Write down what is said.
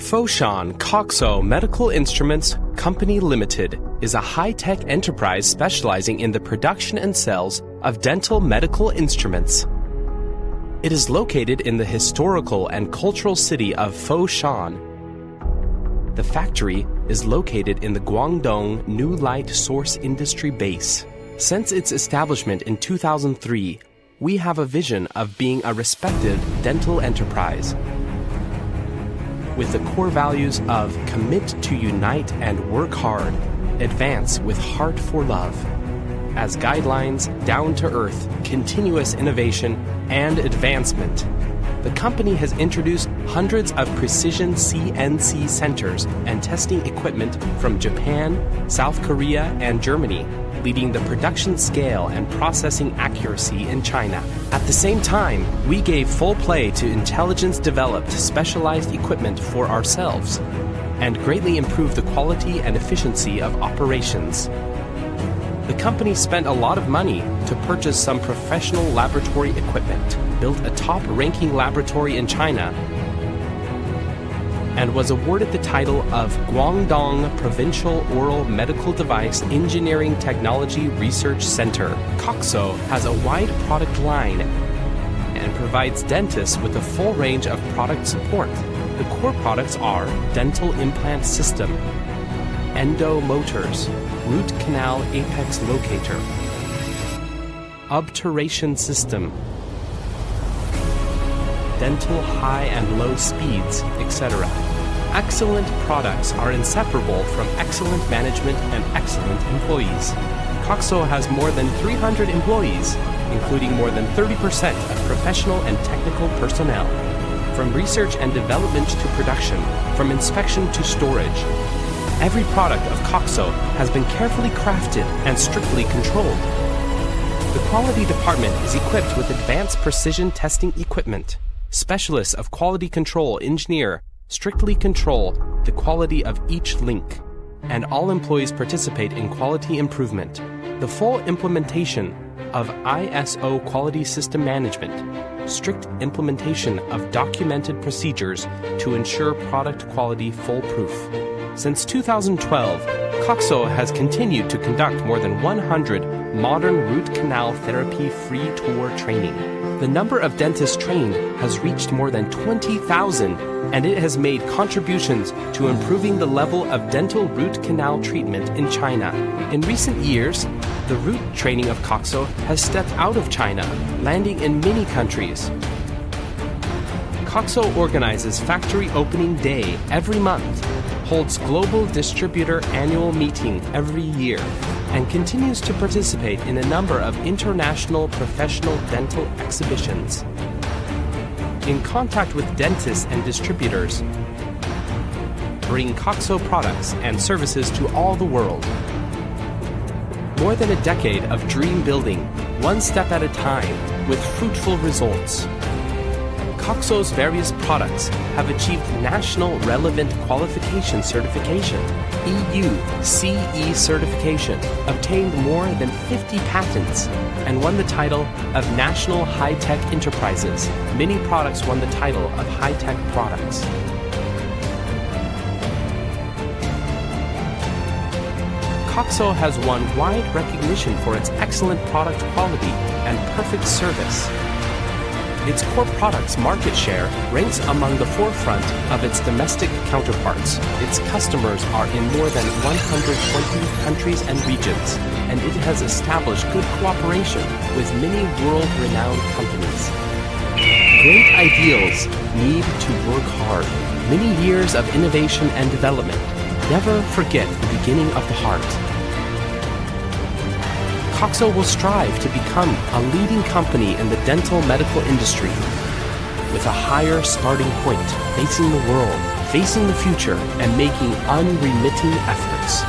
Foshan COXO Medical Instruments Company Limited is a high-tech enterprise specializing in the production and sales of dental medical instruments. It is located in the historical and cultural city of Foshan. The factory is located in the Guangdong New Light Source Industry Base. Since its establishment in 2003, we have a vision of being a respected dental enterprise, with the core values of commit to unite and work hard, advance with heart for love. As guidelines, down-to-earth, continuous innovation, and advancement, the company has introduced hundreds of precision CNC centers and testing equipment from Japan, South Korea, and Germany, leading the production scale and processing accuracy in China. At the same time, we gave full play to intelligence-developed specialized equipment for ourselves and greatly improved the quality and efficiency of operations. The company spent a lot of money to purchase some professional laboratory equipment, built a top-ranking laboratory in China, and was awarded the title of Guangdong Provincial Oral Medical Device Engineering Technology Research Center. COXO has a wide product line and provides dentists with a full range of product support. The core products are dental implant system, endo motors, root canal apex locator, obturation system, dental high and low speeds, etc. Excellent products are inseparable from excellent management and excellent employees. COXO has more than 300 employees, including more than 30% of professional and technical personnel. From research and development to production, from inspection to storage, every product of COXO has been carefully crafted and strictly controlled. The quality department is equipped with advanced precision testing equipment. Specialists of quality control engineer strictly control the quality of each link, and all employees participate in quality improvement. The full implementation of ISO quality system management, strict implementation of documented procedures to ensure product quality foolproof. Since 2012, COXO has continued to conduct more than 100 modern root canal therapy free tour training. The number of dentists trained has reached more than 20,000, and it has made contributions to improving the level of dental root canal treatment in China. In recent years, the root training of COXO has stepped out of China, landing in many countries. COXO organizes Factory Opening Day every month, holds Global Distributor Annual Meeting every year, and continues to participate in a number of international professional dental exhibitions. In contact with dentists and distributors, bring COXO products and services to all the world. More than a decade of dream building, one step at a time, with fruitful results. COXO's various products have achieved National Relevant Qualification Certification, EU CE certification, obtained more than 50 patents, and won the title of National High-Tech Enterprises. Many products won the title of high-tech products. COXO has won wide recognition for its excellent product quality and perfect service. Its core products market share ranks among the forefront of its domestic counterparts. Its customers are in more than 120 countries and regions, and it has established good cooperation with many world-renowned companies. Great ideals need to work hard. Many years of innovation and development. Never forget the beginning of the heart. COXO will strive to become a leading company in the dental medical industry with a higher starting point, facing the world, facing the future, and making unremitting efforts.